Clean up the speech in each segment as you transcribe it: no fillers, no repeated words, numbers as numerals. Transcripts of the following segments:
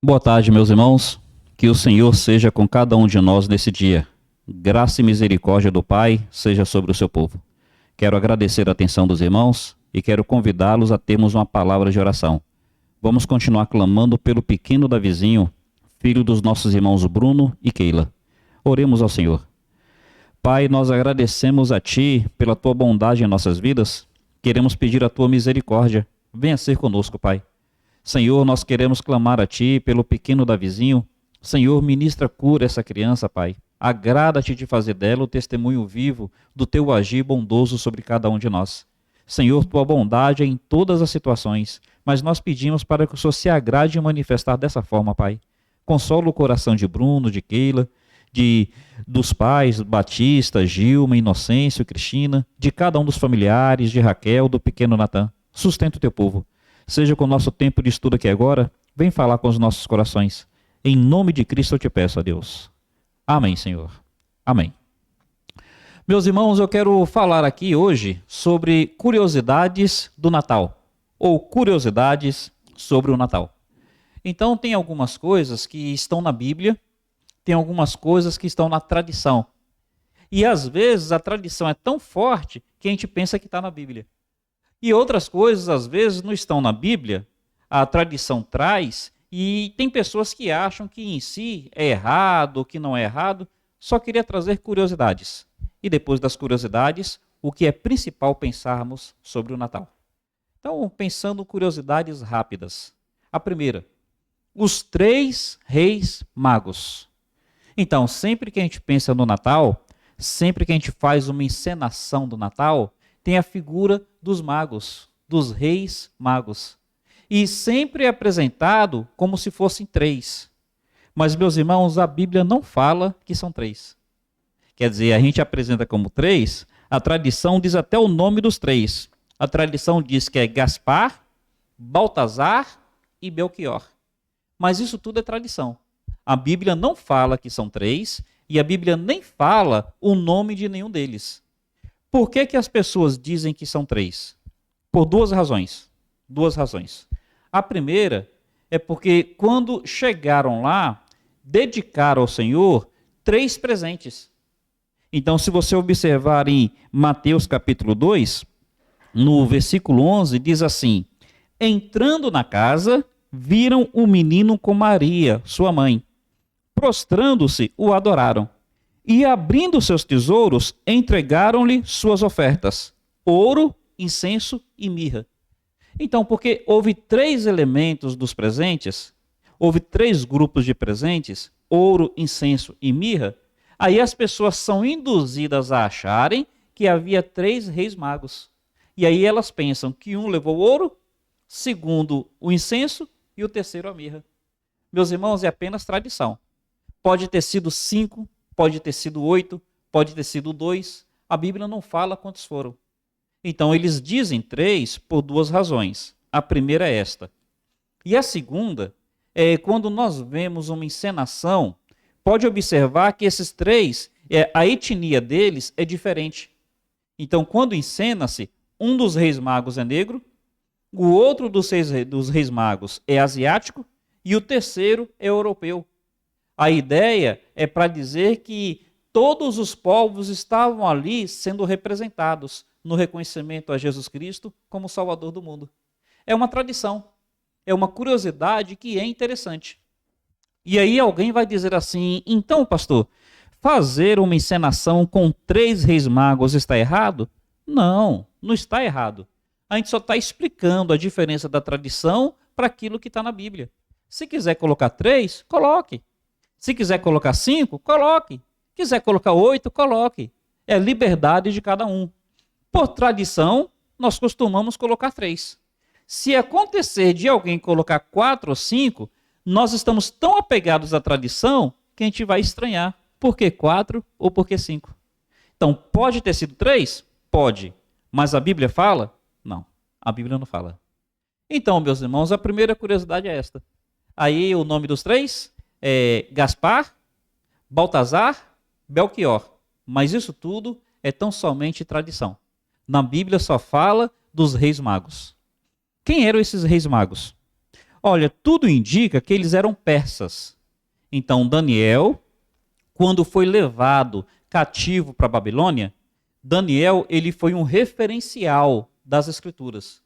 Boa tarde, meus irmãos. Que o Senhor seja com cada um de nós nesse dia. Graça e misericórdia do Pai seja sobre o seu povo. Quero agradecer a atenção dos irmãos e quero convidá-los a termos uma palavra de oração. Vamos continuar clamando pelo pequeno Davizinho, filho dos nossos irmãos Bruno e Keila. Oremos ao Senhor. Pai, nós agradecemos a Ti pela Tua bondade em nossas vidas. Queremos pedir a Tua misericórdia. Venha ser conosco, Pai. Senhor, nós queremos clamar a Ti pelo pequeno Davizinho. Senhor, ministra cura essa criança, Pai. Agrada-te de fazer dela o testemunho vivo do Teu agir bondoso sobre cada um de nós. Senhor, Tua bondade é em todas as situações, mas nós pedimos para que o Senhor se agrade em manifestar dessa forma, Pai. Consola o coração de Bruno, de Keila, dos pais, Batista, Gilma, Inocêncio, Cristina, de cada um dos familiares, de Raquel, do pequeno Natan. Sustenta o Teu povo. Seja com o nosso tempo de estudo aqui agora, vem falar com os nossos corações. Em nome de Cristo eu te peço a Deus. Amém, Senhor. Amém. Meus irmãos, eu quero falar aqui hoje sobre curiosidades do Natal, ou curiosidades sobre o Natal. Então, tem algumas coisas que estão na Bíblia, tem algumas coisas que estão na tradição. E às vezes a tradição é tão forte que a gente pensa que está na Bíblia. E outras coisas, às vezes, não estão na Bíblia, a tradição traz, e tem pessoas que acham que em si é errado, que não é errado, só queria trazer curiosidades. E depois das curiosidades, o que é principal pensarmos sobre o Natal. Então, pensando curiosidades rápidas. A primeira, os 3 reis magos. Então, sempre que a gente pensa no Natal, sempre que a gente faz uma encenação do Natal, tem a figura dos magos, dos reis magos. E sempre é apresentado como se fossem 3. Mas, meus irmãos, a Bíblia não fala que são 3. Quer dizer, a gente apresenta como 3, a tradição diz até o nome dos 3. A tradição diz que é Gaspar, Baltazar e Belchior. Mas isso tudo é tradição. A Bíblia não fala que são 3 e a Bíblia nem fala o nome de nenhum deles. Por que as pessoas dizem que são 3? Por 2 razões. 2 razões. A primeira é porque quando chegaram lá, dedicaram ao Senhor 3 presentes. Então, se você observar em Mateus capítulo 2, no versículo 11, diz assim: entrando na casa, viram o menino com Maria, sua mãe. Prostrando-se, o adoraram. E abrindo seus tesouros, entregaram-lhe suas ofertas: ouro, incenso e mirra. Então, porque houve 3 elementos dos presentes, houve 3 grupos de presentes, ouro, incenso e mirra, aí as pessoas são induzidas a acharem que havia 3 reis magos. E aí elas pensam que um levou ouro, segundo o incenso e o terceiro a mirra. Meus irmãos, é apenas tradição. Pode ter sido 5, pode ter sido 8, pode ter sido 2. A Bíblia não fala quantos foram. Então, eles dizem 3 por 2 razões. A primeira é esta. E a segunda é quando nós vemos uma encenação, pode observar que esses 3, a etnia deles é diferente. Então, quando encena-se, um dos reis magos é negro, o outro dos reis magos é asiático e o terceiro é europeu. A ideia é para dizer que todos os povos estavam ali sendo representados no reconhecimento a Jesus Cristo como Salvador do mundo. É uma tradição, é uma curiosidade que é interessante. E aí alguém vai dizer assim: então, pastor, fazer uma encenação com 3 reis magos está errado? Não, não está errado. A gente só está explicando a diferença da tradição para aquilo que está na Bíblia. Se quiser colocar 3, coloque. Se quiser colocar 5, coloque. Quiser colocar 8, coloque. É liberdade de cada um. Por tradição, nós costumamos colocar 3. Se acontecer de alguém colocar 4 ou 5, nós estamos tão apegados à tradição que a gente vai estranhar. Por que 4 ou por que 5? Então, pode ter sido 3? Pode. Mas a Bíblia fala? Não. A Bíblia não fala. Então, meus irmãos, a primeira curiosidade é esta. Aí o nome dos 3 é Gaspar, Baltazar, Belchior. Mas isso tudo é tão somente tradição. Na Bíblia só fala dos reis magos. Quem eram esses reis magos? Olha, tudo indica que eles eram persas. Então, Daniel, quando foi levado cativo para a Babilônia, Daniel ele foi um referencial das Escrituras.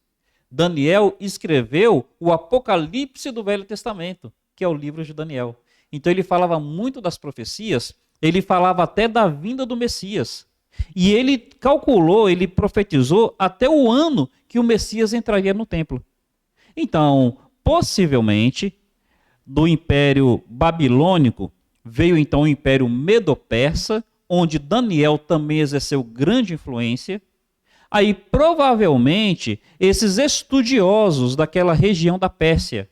Daniel escreveu o Apocalipse do Velho Testamento, que é o livro de Daniel. Então ele falava muito das profecias, ele falava até da vinda do Messias. E ele calculou, ele profetizou até o ano que o Messias entraria no templo. Então, possivelmente, do Império Babilônico, veio então o Império Medo-Persa, onde Daniel também exerceu grande influência. Aí, provavelmente, esses estudiosos daquela região da Pérsia.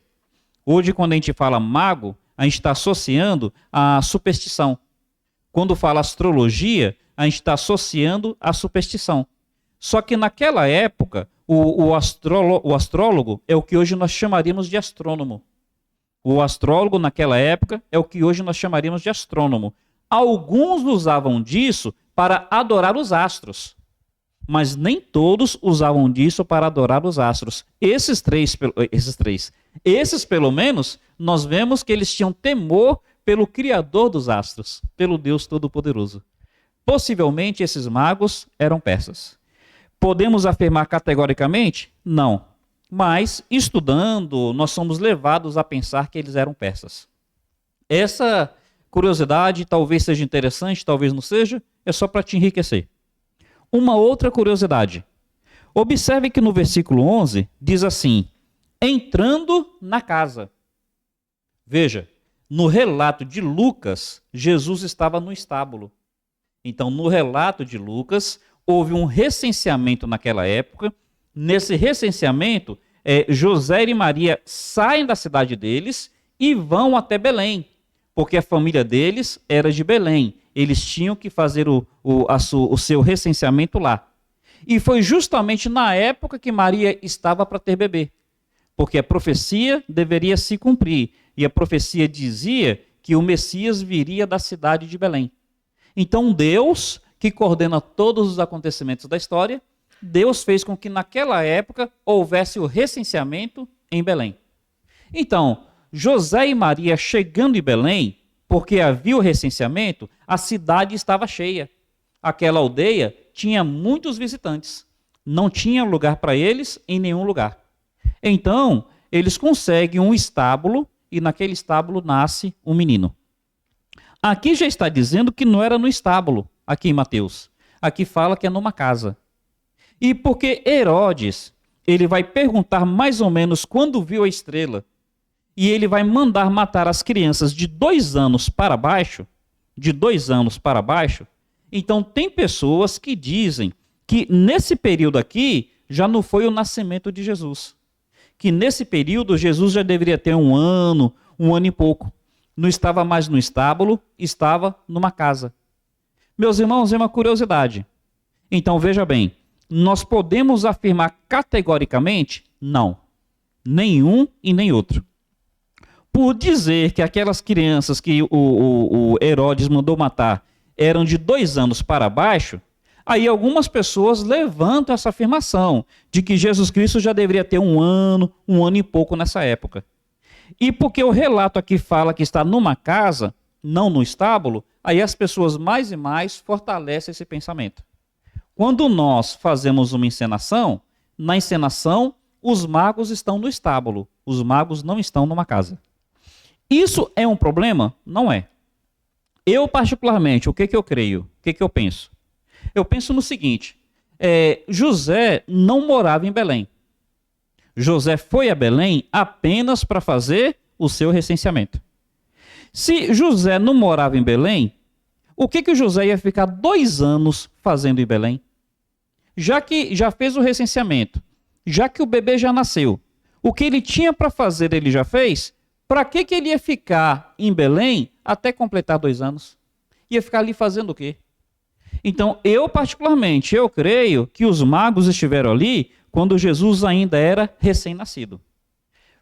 Hoje, quando a gente fala mago, a gente está associando a superstição. Quando fala astrologia, a gente está associando a superstição. Só que naquela época, o astrólogo é o que hoje nós chamaríamos de astrônomo. O astrólogo naquela época é o que hoje nós chamaríamos de astrônomo. Alguns usavam disso para adorar os astros, mas nem todos usavam disso para adorar os astros. Esses pelo menos, nós vemos que eles tinham temor pelo Criador dos astros, pelo Deus Todo-Poderoso. Possivelmente esses magos eram persas. Podemos afirmar categoricamente? Não. Mas, estudando, nós somos levados a pensar que eles eram persas. Essa curiosidade talvez seja interessante, talvez não seja, é só para te enriquecer. Uma outra curiosidade. Observe que no versículo 11 diz assim, entrando na casa. Veja, no relato de Lucas, Jesus estava no estábulo. Então, no relato de Lucas, houve um recenseamento naquela época. Nesse recenseamento, José e Maria saem da cidade deles e vão até Belém, porque a família deles era de Belém. Eles tinham que fazer o seu recenseamento lá. E foi justamente na época que Maria estava para ter bebê, porque a profecia deveria se cumprir. E a profecia dizia que o Messias viria da cidade de Belém. Então Deus, que coordena todos os acontecimentos da história, Deus fez com que naquela época houvesse o recenseamento em Belém. Então, José e Maria chegando em Belém, porque havia o recenseamento, a cidade estava cheia. Aquela aldeia tinha muitos visitantes. Não tinha lugar para eles em nenhum lugar. Então, eles conseguem um estábulo e naquele estábulo nasce um menino. Aqui já está dizendo que não era no estábulo, aqui em Mateus. Aqui fala que é numa casa. E porque Herodes, ele vai perguntar mais ou menos quando viu a estrela, e ele vai mandar matar as crianças de 2 anos para baixo, então tem pessoas que dizem que nesse período aqui já não foi o nascimento de Jesus. Que nesse período Jesus já deveria ter 1 ano e pouco. Não estava mais no estábulo, estava numa casa. Meus irmãos, é uma curiosidade. Então veja bem, nós podemos afirmar categoricamente? Não. Nenhum e nem outro. Por dizer que aquelas crianças que o Herodes mandou matar eram de 2 anos para baixo, aí algumas pessoas levantam essa afirmação de que Jesus Cristo já deveria ter 1 ano e pouco nessa época. E porque o relato aqui fala que está numa casa, não no estábulo, aí as pessoas mais e mais fortalecem esse pensamento. Quando nós fazemos uma encenação, na encenação, os magos estão no estábulo, os magos não estão numa casa. Isso é um problema? Não é. Eu, particularmente, o que eu creio? O que eu penso? Eu penso no seguinte, José não morava em Belém. José foi a Belém apenas para fazer o seu recenseamento. Se José não morava em Belém, o que José ia ficar 2 anos fazendo em Belém? Já que já fez o recenseamento, já que o bebê já nasceu, o que ele tinha para fazer ele já fez, para que ele ia ficar em Belém até completar 2 anos? Ia ficar ali fazendo o quê? Então, eu particularmente, eu creio que os magos estiveram ali quando Jesus ainda era recém-nascido.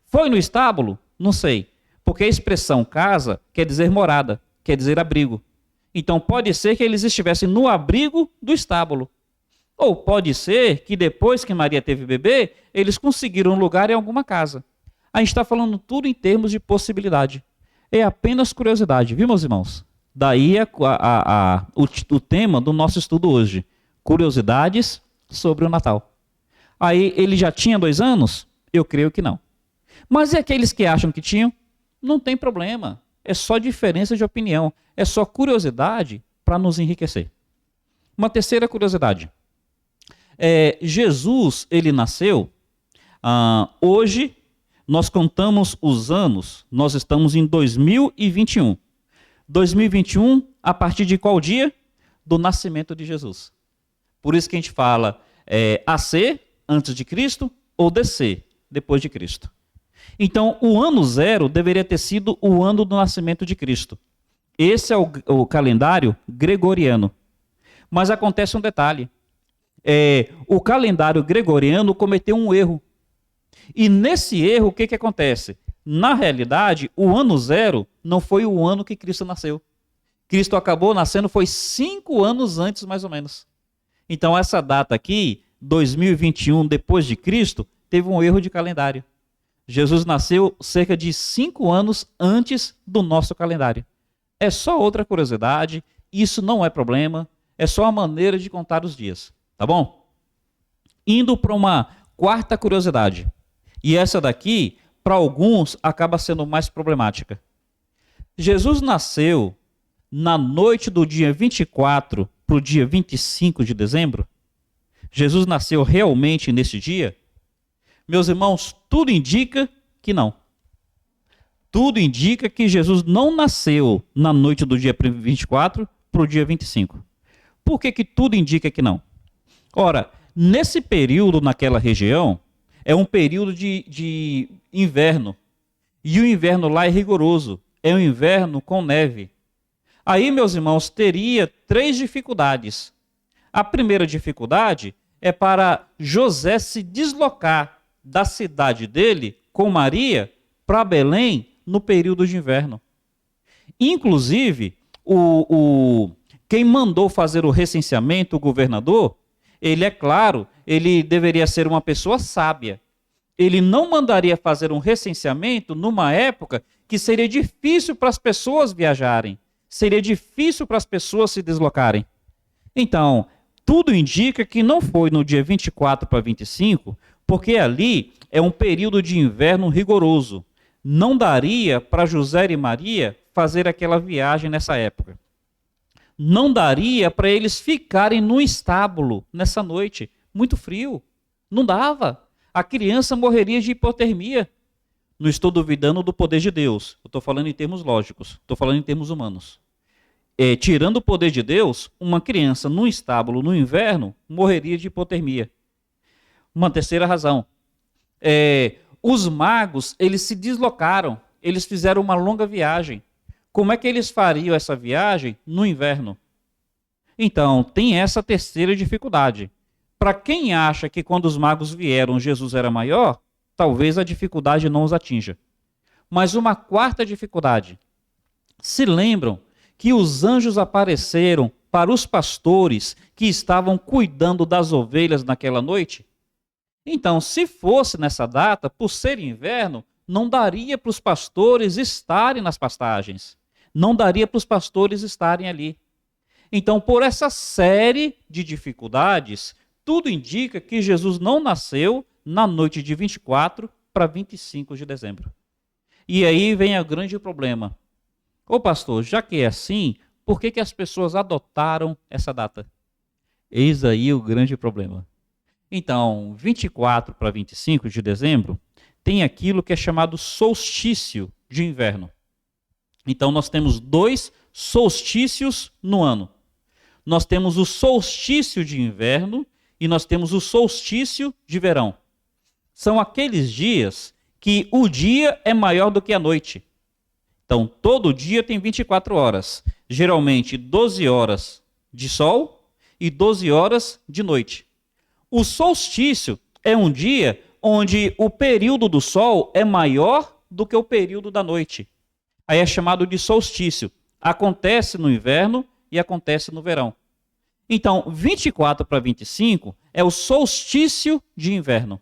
Foi no estábulo? Não sei. Porque a expressão casa quer dizer morada, quer dizer abrigo. Então pode ser que eles estivessem no abrigo do estábulo. Ou pode ser que depois que Maria teve bebê, eles conseguiram um lugar em alguma casa. A gente está falando tudo em termos de possibilidade. É apenas curiosidade, viu, meus irmãos? Daí o tema do nosso estudo hoje. Curiosidades sobre o Natal. Aí ele já tinha 2 anos? Eu creio que não. Mas e aqueles que acham que tinham? Não tem problema. É só diferença de opinião. É só curiosidade para nos enriquecer. Uma terceira curiosidade. Jesus, ele nasceu. Hoje, nós contamos os anos. Nós estamos em 2021. 2021, a partir de qual dia? Do nascimento de Jesus. Por isso que a gente fala AC, antes de Cristo, ou DC, depois de Cristo. Então, o ano 0 deveria ter sido o ano do nascimento de Cristo. Esse é o calendário gregoriano. Mas acontece um detalhe. O calendário gregoriano cometeu um erro. E nesse erro, o que acontece? Na realidade, o ano 0 não foi o ano que Cristo nasceu. Cristo acabou nascendo, foi 5 anos antes, mais ou menos. Então, essa data aqui, 2021, depois de Cristo, teve um erro de calendário. Jesus nasceu cerca de 5 anos antes do nosso calendário. É só outra curiosidade, isso não é problema, é só a maneira de contar os dias, tá bom? Indo para uma quarta curiosidade, e essa daqui, para alguns, acaba sendo mais problemática. Jesus nasceu na noite do dia 24 para o dia 25 de dezembro? Jesus nasceu realmente nesse dia? Meus irmãos, tudo indica que não. Tudo indica que Jesus não nasceu na noite do dia 24 para o dia 25. Por que tudo indica que não? Ora, nesse período naquela região, é um período de inverno. E o inverno lá é rigoroso. É um inverno com neve. Aí, meus irmãos, teria 3 dificuldades. A primeira dificuldade é para José se deslocar da cidade dele com Maria para Belém no período de inverno. Inclusive, quem mandou fazer o recenseamento, o governador, ele é claro, ele deveria ser uma pessoa sábia. Ele não mandaria fazer um recenseamento numa época que seria difícil para as pessoas viajarem, seria difícil para as pessoas se deslocarem. Então, tudo indica que não foi no dia 24 para 25, porque ali é um período de inverno rigoroso. Não daria para José e Maria fazer aquela viagem nessa época. Não daria para eles ficarem no estábulo nessa noite. Muito frio. Não dava. A criança morreria de hipotermia. Não estou duvidando do poder de Deus. Eu estou falando em termos lógicos. Estou falando em termos humanos. Tirando o poder de Deus, uma criança num estábulo no inverno morreria de hipotermia. Uma terceira razão. Os magos, eles se deslocaram. Eles fizeram uma longa viagem. Como é que eles fariam essa viagem no inverno? Então, tem essa terceira dificuldade. Para quem acha que quando os magos vieram Jesus era maior, talvez a dificuldade não os atinja. Mas uma quarta dificuldade. Se lembram que os anjos apareceram para os pastores que estavam cuidando das ovelhas naquela noite? Então, se fosse nessa data, por ser inverno, não daria para os pastores estarem nas pastagens. Não daria para os pastores estarem ali. Então, por essa série de dificuldades, tudo indica que Jesus não nasceu na noite de 24 para 25 de dezembro. E aí vem o grande problema. Ô pastor, já que é assim, por que as pessoas adotaram essa data? Eis aí o grande problema. Então, 24 para 25 de dezembro, tem aquilo que é chamado solstício de inverno. Então, nós temos 2 solstícios no ano. Nós temos o solstício de inverno e nós temos o solstício de verão. São aqueles dias que o dia é maior do que a noite. Então, todo dia tem 24 horas. Geralmente, 12 horas de sol e 12 horas de noite. O solstício é um dia onde o período do sol é maior do que o período da noite. Aí é chamado de solstício. Acontece no inverno e acontece no verão. Então, 24 para 25 é o solstício de inverno.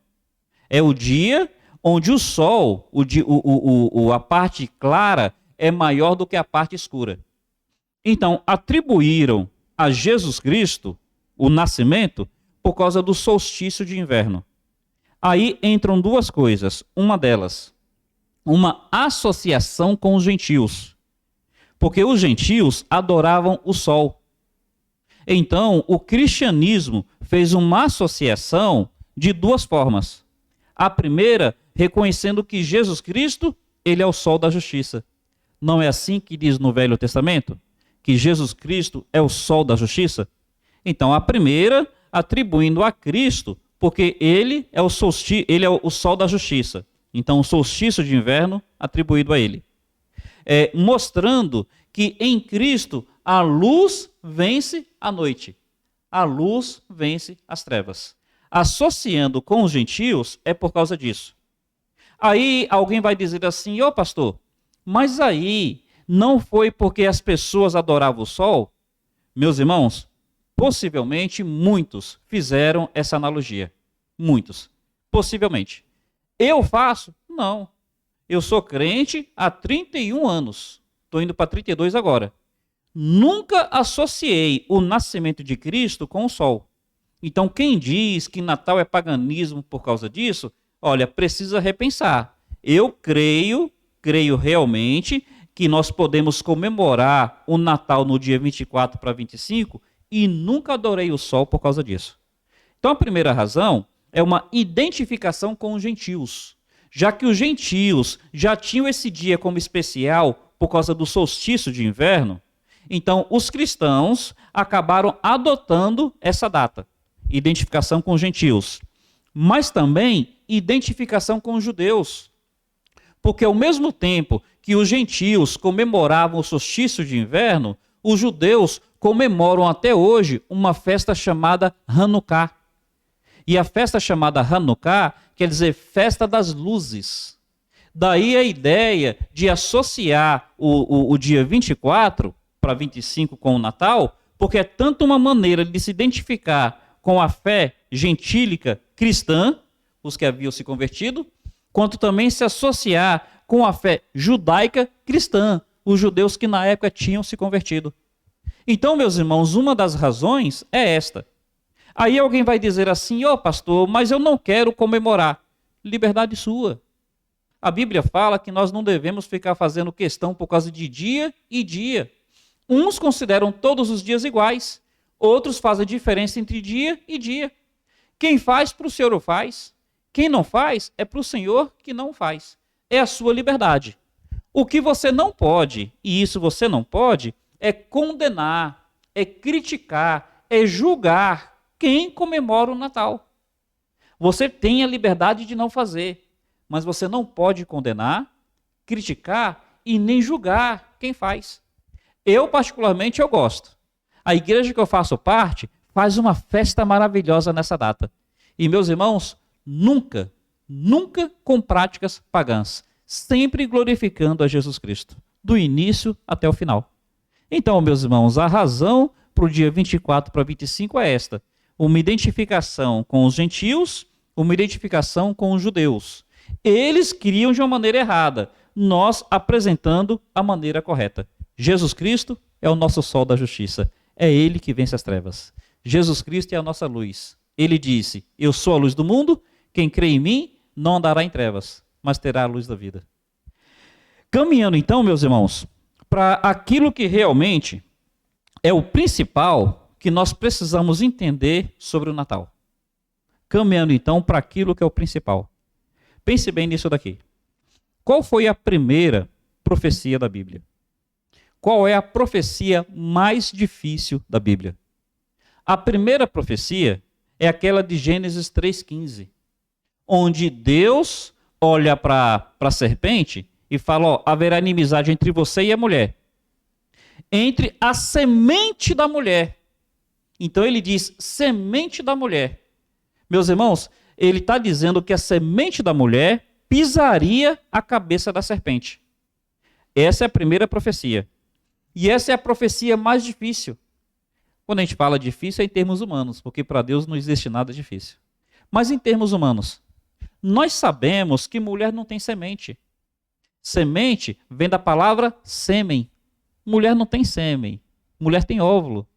É o dia onde o sol, a parte clara, é maior do que a parte escura. Então, atribuíram a Jesus Cristo o nascimento por causa do solstício de inverno. Aí entram duas coisas. Uma delas, uma associação com os gentios. Porque os gentios adoravam o sol. Então, o cristianismo fez uma associação de duas formas. A primeira, reconhecendo que Jesus Cristo, ele é o sol da justiça. Não é assim que diz no Velho Testamento? Que Jesus Cristo é o sol da justiça? Então, a primeira, atribuindo a Cristo, porque ele é o sol da justiça. Então, o solstício de inverno atribuído a ele. Mostrando que em Cristo a luz vence a noite. A luz vence as trevas. Associando com os gentios é por causa disso. Aí alguém vai dizer assim, ô pastor, mas aí não foi porque as pessoas adoravam o sol? Meus irmãos, possivelmente muitos fizeram essa analogia. Muitos. Possivelmente. Eu faço? Não. Eu sou crente há 31 anos. Estou indo para 32 agora. Nunca associei o nascimento de Cristo com o sol. Então, quem diz que Natal é paganismo por causa disso, olha, precisa repensar. Eu creio realmente que nós podemos comemorar o Natal no dia 24 para 25 e nunca adorei o sol por causa disso. Então, a primeira razão é uma identificação com os gentios. Já que os gentios já tinham esse dia como especial por causa do solstício de inverno, então os cristãos acabaram adotando essa data, identificação com os gentios, mas também identificação com os judeus. Porque ao mesmo tempo que os gentios comemoravam o solstício de inverno, os judeus comemoram até hoje uma festa chamada Hanukkah. E a festa chamada Hanukkah quer dizer festa das luzes. Daí a ideia de associar o dia 24 para 25 com o Natal, porque é tanto uma maneira de se identificar com a fé gentílica cristã, os que haviam se convertido, quanto também se associar com a fé judaica cristã, os judeus que na época tinham se convertido. Então, meus irmãos, uma das razões é esta. Aí alguém vai dizer assim, ô pastor, mas eu não quero comemorar. Liberdade sua. A Bíblia fala que nós não devemos ficar fazendo questão por causa de dia e dia. Uns consideram todos os dias iguais, outros fazem diferença entre dia e dia. Quem faz para o Senhor o faz, quem não faz é para o Senhor que não faz. É a sua liberdade. O que você não pode, e isso você não pode, é condenar, é criticar, é julgar quem comemora o Natal. Você tem a liberdade de não fazer, mas você não pode condenar, criticar e nem julgar quem faz. Eu, particularmente, eu gosto. A igreja que eu faço parte faz uma festa maravilhosa nessa data. E, meus irmãos, nunca com práticas pagãs, sempre glorificando a Jesus Cristo, do início até o final. Então, meus irmãos, a razão para o dia 24 para 25 é esta: uma identificação com os gentios, uma identificação com os judeus. Eles criam de uma maneira errada, nós apresentando a maneira correta. Jesus Cristo é o nosso sol da justiça, é ele que vence as trevas. Jesus Cristo é a nossa luz. Ele disse, eu sou a luz do mundo, quem crê em mim não andará em trevas, mas terá a luz da vida. Caminhando então, meus irmãos, para aquilo que realmente é o principal que nós precisamos entender sobre o Natal. Caminhando então para aquilo que é o principal. Pense bem nisso daqui. Qual foi a primeira profecia da Bíblia? Qual é a profecia mais difícil da Bíblia? A primeira profecia é aquela de Gênesis 3,15, onde Deus olha para a serpente e fala, ó, haverá inimizade entre você e a mulher, entre a semente da mulher. Então ele diz, semente da mulher. Meus irmãos, ele está dizendo que a semente da mulher pisaria a cabeça da serpente. Essa é a primeira profecia. E essa é a profecia mais difícil. Quando a gente fala difícil é em termos humanos, porque para Deus não existe nada difícil. Mas em termos humanos, Nós sabemos que mulher não tem semente. Semente vem da palavra sêmen. Mulher não tem sêmen. Mulher tem óvulo.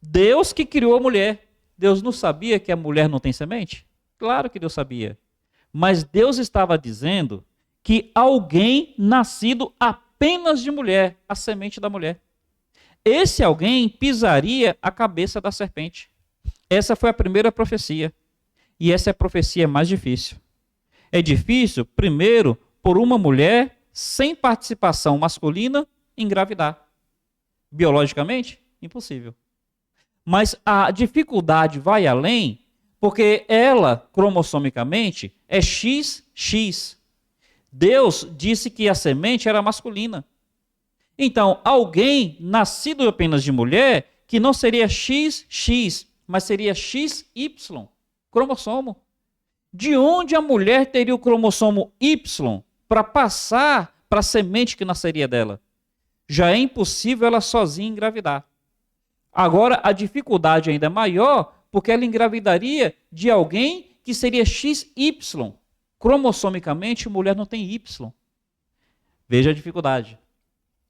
Deus que criou a mulher. Deus não sabia que a mulher não tem semente? Claro que Deus sabia. Mas Deus estava dizendo que alguém nascido apenas de mulher, a semente da mulher. Esse alguém pisaria a cabeça da serpente. Essa foi a primeira profecia. E essa é a profecia mais difícil. É difícil, primeiro, por uma mulher sem participação masculina engravidar. Biologicamente, impossível. Mas a dificuldade vai além, porque ela, cromossomicamente, é XX. Deus disse que a semente era masculina. Então, alguém nascido apenas de mulher, que não seria XX, mas seria XY, cromossomo. De onde a mulher teria o cromossomo Y para passar para a semente que nasceria dela? Já é impossível ela sozinha engravidar. Agora, a dificuldade ainda é maior, porque ela engravidaria de alguém que seria XY. Cromossomicamente, mulher não tem Y. Veja a dificuldade.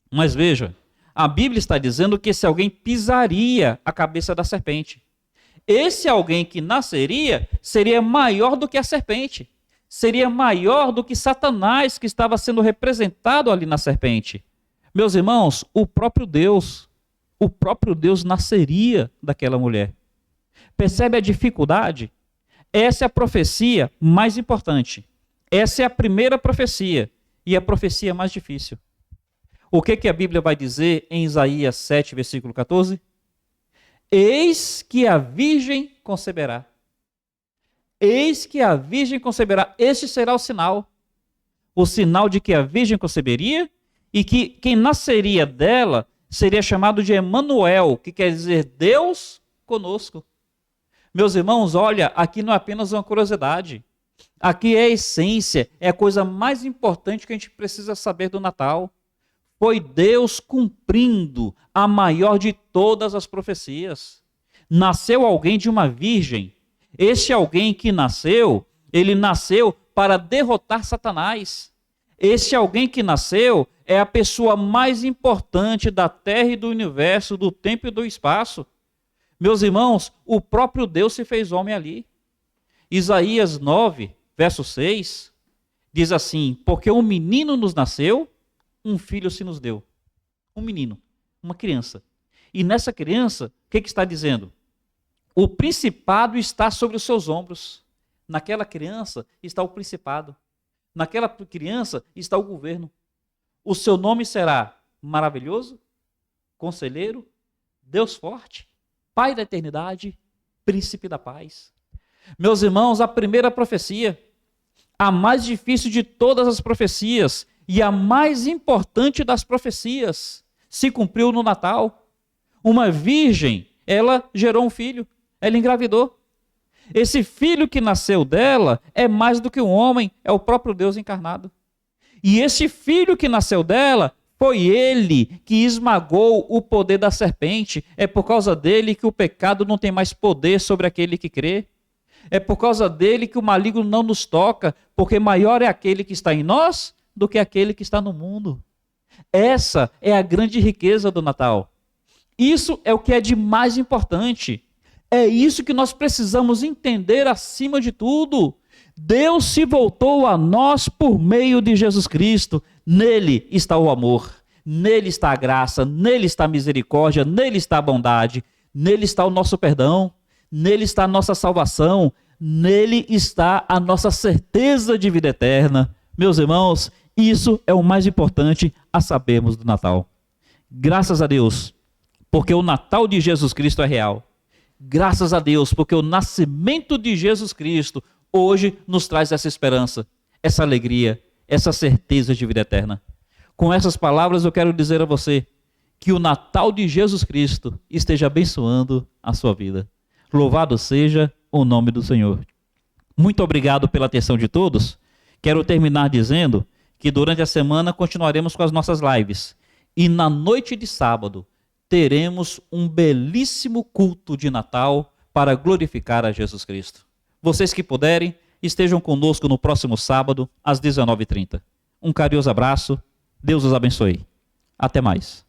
Mas veja, a Bíblia está dizendo que esse alguém pisaria a cabeça da serpente. Esse alguém que nasceria seria maior do que a serpente. Seria maior do que Satanás, que estava sendo representado ali na serpente. Meus irmãos, o próprio Deus nasceria daquela mulher. Percebe a dificuldade? Essa é a profecia mais importante. Essa é a primeira profecia e a profecia mais difícil. O que a Bíblia vai dizer em Isaías 7, versículo 14? Eis que a virgem conceberá. Eis que a virgem conceberá. Este será o sinal. O sinal de que a virgem conceberia e que quem nasceria dela seria chamado de Emanuel, que quer dizer Deus conosco. Meus irmãos, olha, aqui não é apenas uma curiosidade. Aqui é a essência, é a coisa mais importante que a gente precisa saber do Natal. Foi Deus cumprindo a maior de todas as profecias. Nasceu alguém de uma virgem. Este alguém que nasceu, ele nasceu para derrotar Satanás. Este alguém que nasceu é a pessoa mais importante da terra e do universo, do tempo e do espaço. Meus irmãos, o próprio Deus se fez homem ali. Isaías 9, verso 6, diz assim: porque um menino nos nasceu, um filho se nos deu. Um menino, uma criança. E nessa criança, o que está dizendo? O principado está sobre os seus ombros. Naquela criança está o principado. Naquela criança está o governo. O seu nome será Maravilhoso, Conselheiro, Deus Forte, Pai da Eternidade, Príncipe da Paz. Meus irmãos, a primeira profecia, a mais difícil de todas as profecias e a mais importante das profecias, se cumpriu no Natal. Uma virgem, ela gerou um filho, ela engravidou. Esse filho que nasceu dela é mais do que um homem, é o próprio Deus encarnado. E esse filho que nasceu dela, foi ele que esmagou o poder da serpente. É por causa dele que o pecado não tem mais poder sobre aquele que crê. É por causa dele que o maligno não nos toca, porque maior é aquele que está em nós do que aquele que está no mundo. Essa é a grande riqueza do Natal. Isso é o que é de mais importante. É isso que nós precisamos entender acima de tudo. Deus se voltou a nós por meio de Jesus Cristo. Nele está o amor, nele está a graça, nele está a misericórdia, nele está a bondade, nele está o nosso perdão, nele está a nossa salvação, nele está a nossa certeza de vida eterna. Meus irmãos, isso é o mais importante a sabermos do Natal. Graças a Deus, porque o Natal de Jesus Cristo é real. Graças a Deus, porque o nascimento de Jesus Cristo hoje nos traz essa esperança, essa alegria, essa certeza de vida eterna. Com essas palavras eu quero dizer a você que o Natal de Jesus Cristo esteja abençoando a sua vida. Louvado seja o nome do Senhor. Muito obrigado pela atenção de todos. Quero terminar dizendo que durante a semana continuaremos com as nossas lives. E na noite de sábado teremos um belíssimo culto de Natal para glorificar a Jesus Cristo. Vocês que puderem, estejam conosco no próximo sábado, às 19h30. Um carinhoso abraço, Deus os abençoe. Até mais.